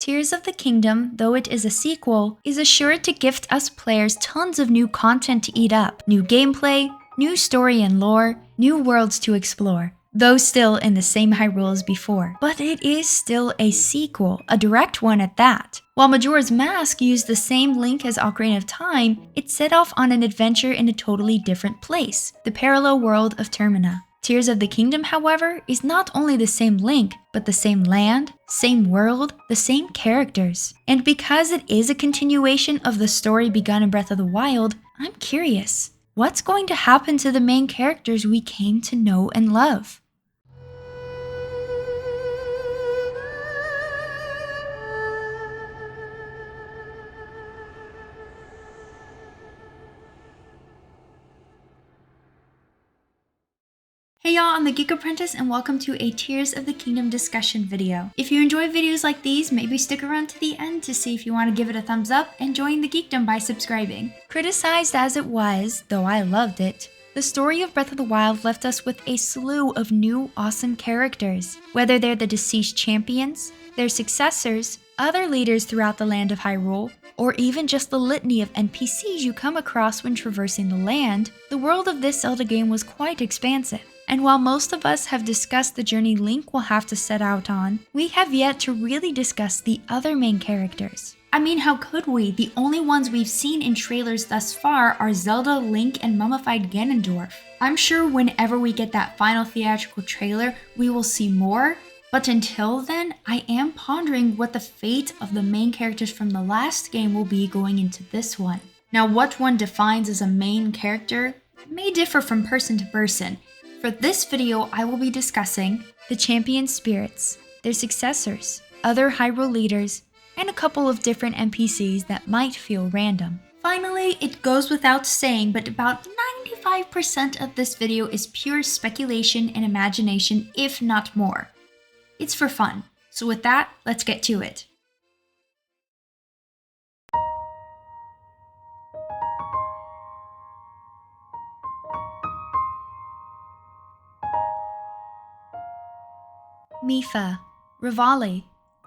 Tears of the Kingdom, though it is a sequel, is assured to gift us players tons of new content to eat up, new gameplay, new story and lore, new worlds to explore, though still in the same Hyrule as before. But it is still a sequel, a direct one at that. While Majora's Mask used the same Link as Ocarina of Time, it set off on an adventure in a totally different place, the parallel world of Termina. Tears of the Kingdom, however, is not only the same Link, but the same land, same world, the same characters. And because it is a continuation of the story begun in Breath of the Wild, I'm curious, what's going to happen to the main characters we came to know and love? Hey y'all, I'm the Geek Apprentice and welcome to a Tears of the Kingdom discussion video. If you enjoy videos like these, maybe stick around to the end to see if you want to give it a thumbs up and join the geekdom by subscribing. Criticized as it was, though I loved it, the story of Breath of the Wild left us with a slew of new awesome characters. Whether they're the deceased champions, their successors, other leaders throughout the land of Hyrule, or even just the litany of NPCs you come across when traversing the land, the world of this Zelda game was quite expansive. And while most of us have discussed the journey Link will have to set out on, we have yet to really discuss the other main characters. I mean, how could we? The only ones we've seen in trailers thus far are Zelda, Link, and mummified Ganondorf. I'm sure whenever we get that final theatrical trailer, we will see more, but until then, I am pondering what the fate of the main characters from the last game will be going into this one. Now, what one defines as a main character may differ from person to person. For this video, I will be discussing the champion spirits, their successors, other Hyrule leaders, and a couple of different NPCs that might feel random. Finally, it goes without saying, but about 95% of this video is pure speculation and imagination, if not more. It's for fun. So with that, let's get to it. Mipha, Revali,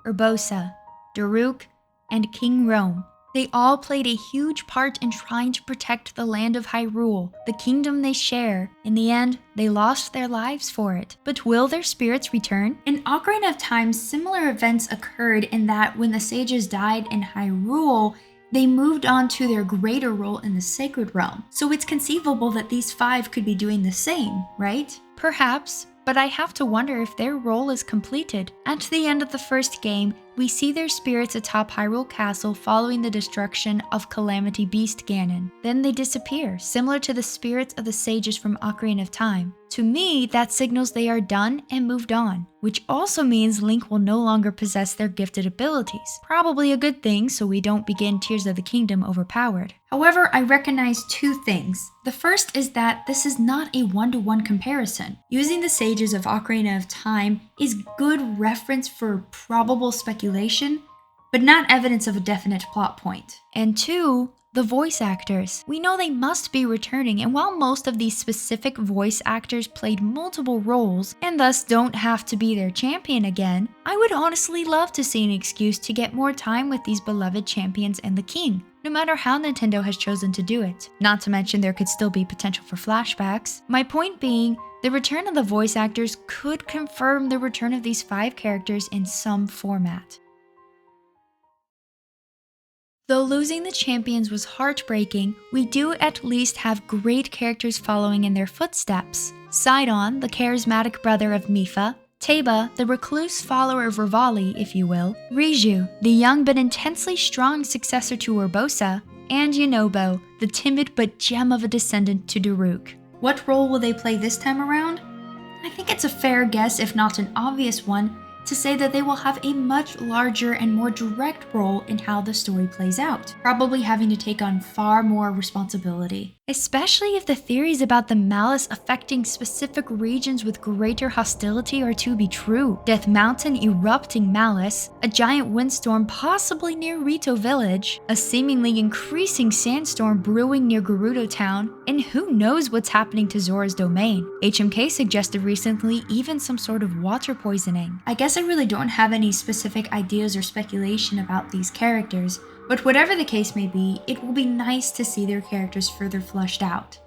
Urbosa, Daruk, and King Rhoam. They all played a huge part in trying to protect the land of Hyrule, the kingdom they share. In the end, they lost their lives for it. But will their spirits return? In Ocarina of Time, similar events occurred in that when the sages died in Hyrule, they moved on to their greater role in the Sacred Realm. So it's conceivable that these 5 could be doing the same, right? Perhaps. But I have to wonder if their role is completed. At the end of the first game, we see their spirits atop Hyrule Castle following the destruction of Calamity Beast Ganon. Then they disappear, similar to the spirits of the sages from Ocarina of Time. To me, that signals they are done and moved on, which also means Link will no longer possess their gifted abilities. Probably a good thing, so we don't begin Tears of the Kingdom overpowered. However, I recognize 2 things. The first is that this is not a one-to-one comparison. Using the sages of Ocarina of Time is good reference for probable speculation, but not evidence of a definite plot point. And 2, the voice actors. We know they must be returning, and while most of these specific voice actors played multiple roles and thus don't have to be their champion again, I would honestly love to see an excuse to get more time with these beloved champions and the king, no matter how Nintendo has chosen to do it. Not to mention there could still be potential for flashbacks. My point being, the return of the voice actors could confirm the return of these 5 characters in some format. Though losing the champions was heartbreaking, we do at least have great characters following in their footsteps. Sidon, the charismatic brother of Mipha, Teba, the recluse follower of Revali, if you will, Riju, the young but intensely strong successor to Urbosa, and Yunobo, the timid but gem of a descendant to Daruk. What role will they play this time around? I think it's a fair guess, if not an obvious one, to say that they will have a much larger and more direct role in how the story plays out, probably having to take on far more responsibility. especially if the theories about the malice affecting specific regions with greater hostility are to be true. Death Mountain erupting malice, a giant windstorm possibly near Rito Village, a seemingly increasing sandstorm brewing near Gerudo Town, and who knows what's happening to Zora's domain. HMK suggested recently even some sort of water poisoning. I guess I really don't have any specific ideas or speculation about these characters, but whatever the case may be, it will be nice to see their characters further fleshed out.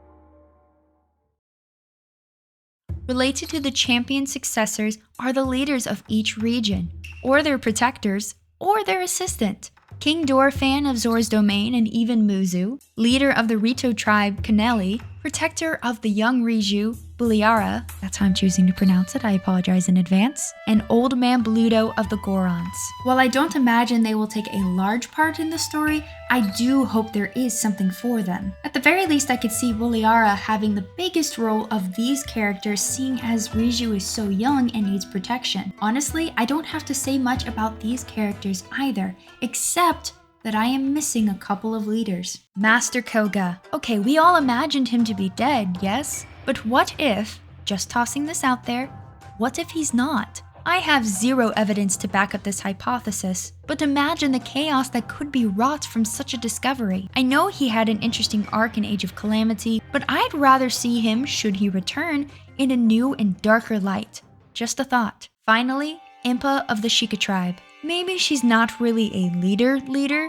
Related to the champion successors are the leaders of each region, or their protectors, or their assistant. King Dorephan of Zora's domain and even Muzu, leader of the Rito tribe Kaneli, protector of the young Riju, Buliara, that's how I'm choosing to pronounce it, I apologize in advance, and Old Man Bluto of the Gorons. While I don't imagine they will take a large part in the story, I do hope there is something for them. At the very least, I could see Buliara having the biggest role of these characters, seeing as Riju is so young and needs protection. Honestly, I don't have to say much about these characters either, except that I am missing a couple of leaders. Master Koga. Okay, we all imagined him to be dead, yes? But what if, just tossing this out there, what if he's not? I have zero evidence to back up this hypothesis, but imagine the chaos that could be wrought from such a discovery. I know he had an interesting arc in Age of Calamity, but I'd rather see him, should he return, in a new and darker light. Just a thought. Finally, Impa of the Sheikah tribe. Maybe she's not really a leader,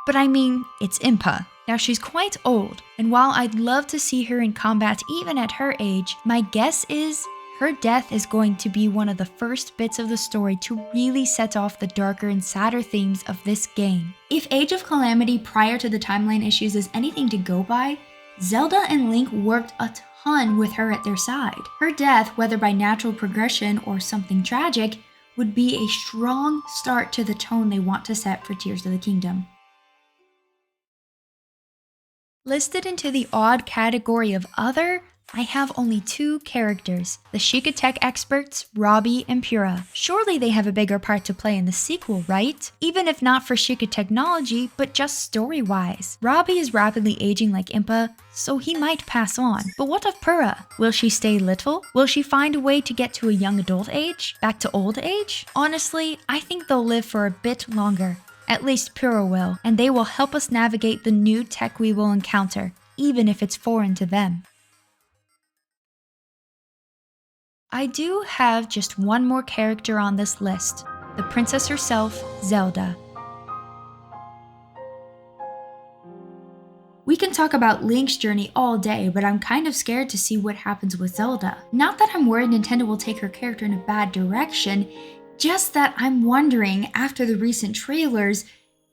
but I mean, it's Impa. Now she's quite old, and while I'd love to see her in combat even at her age, my guess is her death is going to be one of the first bits of the story to really set off the darker and sadder themes of this game. If Age of Calamity prior to the timeline issues is anything to go by, Zelda and Link worked a ton with her at their side. Her death, whether by natural progression or something tragic, would be a strong start to the tone they want to set for Tears of the Kingdom. Listed into the odd category of other, I have only two characters, the Sheikah tech experts, Robbie and Pura. Surely they have a bigger part to play in the sequel, right? Even if not for Sheikah technology, but just story-wise. Robbie is rapidly aging like Impa, so he might pass on. But what of Pura? Will she stay little? Will she find a way to get to a young adult age? Back to old age? Honestly, I think they'll live for a bit longer. At least Pura will, and they will help us navigate the new tech we will encounter, even if it's foreign to them. I do have just one more character on this list, the princess herself, Zelda. We can talk about Link's journey all day, but I'm kind of scared to see what happens with Zelda. Not that I'm worried Nintendo will take her character in a bad direction, just that I'm wondering, after the recent trailers,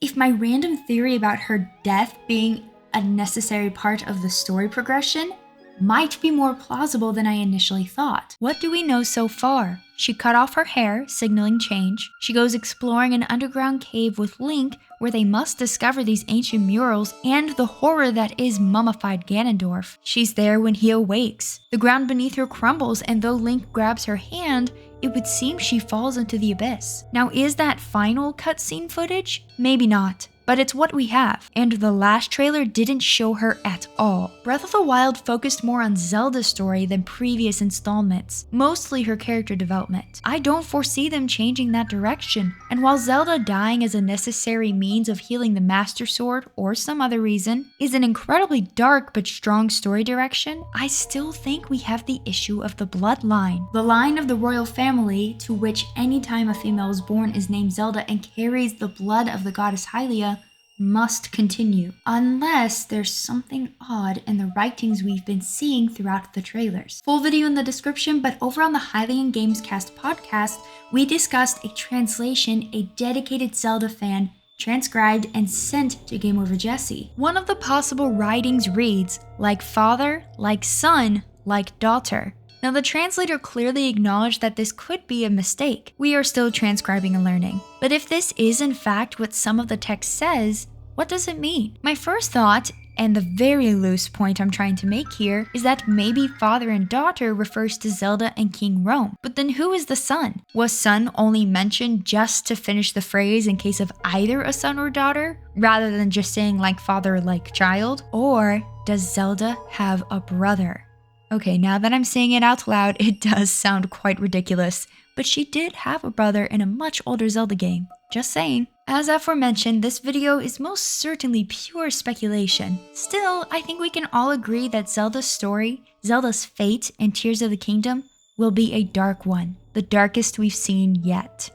if my random theory about her death being a necessary part of the story progression might be more plausible than I initially thought. What do we know so far? She cut off her hair, signaling change. She goes exploring an underground cave with Link, where they must discover these ancient murals and the horror that is mummified Ganondorf. She's there when he awakes. The ground beneath her crumbles, and though Link grabs her hand, it would seem she falls into the abyss. Now, is that final cutscene footage? Maybe not. But it's what we have, and the last trailer didn't show her at all. Breath of the Wild focused more on Zelda's story than previous installments, mostly her character development. I don't foresee them changing that direction, and while Zelda dying as a necessary means of healing the Master Sword or some other reason is an incredibly dark but strong story direction, I still think we have the issue of the bloodline. The line of the royal family, to which any time a female is born is named Zelda and carries the blood of the goddess Hylia, must continue, unless there's something odd in the writings we've been seeing throughout the trailers. Full video in the description, but over on the Hylian Gamescast podcast, we discussed a translation a dedicated Zelda fan transcribed and sent to Game Over Jesse. One of the possible writings reads, like father, like son, like daughter. Now, the translator clearly acknowledged that this could be a mistake. We are still transcribing and learning. But if this is in fact what some of the text says, what does it mean? My first thought, and the very loose point I'm trying to make here, is that maybe father and daughter refers to Zelda and King Rome. But then who is the son? Was son only mentioned just to finish the phrase in case of either a son or daughter, rather than just saying like father, like child? Or does Zelda have a brother? Okay, now that I'm saying it out loud, it does sound quite ridiculous, but she did have a brother in a much older Zelda game. Just saying. As aforementioned, this video is most certainly pure speculation. Still, I think we can all agree that Zelda's story, Zelda's fate in Tears of the Kingdom, will be a dark one, the darkest we've seen yet.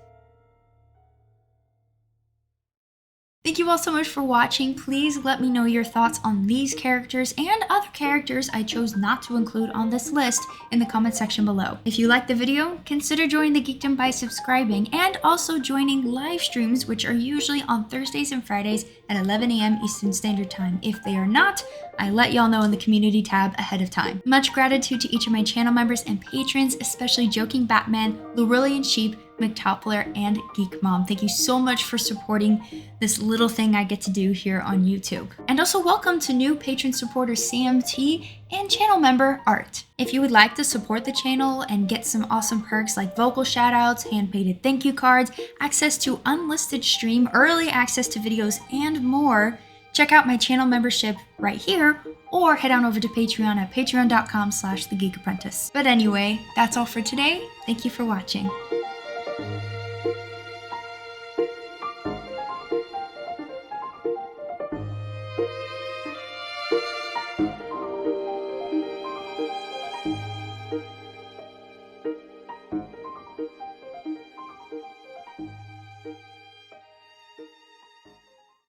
Thank you all so much for watching. Please let me know your thoughts on these characters and other characters I chose not to include on this list in the comment section below. If you liked the video, consider joining the Geekdom by subscribing and also joining live streams, which are usually on Thursdays and Fridays at 11 a.m. Eastern Standard Time. If they are not, I let y'all know in the community tab ahead of time. Much gratitude to each of my channel members and patrons, especially Joking Batman, Lorulian Sheep, McToppler, and Geek Mom. Thank you so much for supporting this little thing I get to do here on YouTube. And also welcome to new patron supporter Sam T and channel member Art. If you would like to support the channel and get some awesome perks like vocal shoutouts, hand-painted thank you cards, access to unlisted stream, early access to videos, and more, check out my channel membership right here, or head on over to Patreon at patreon.com/thegeekapprentice. But anyway, that's all for today. Thank you for watching.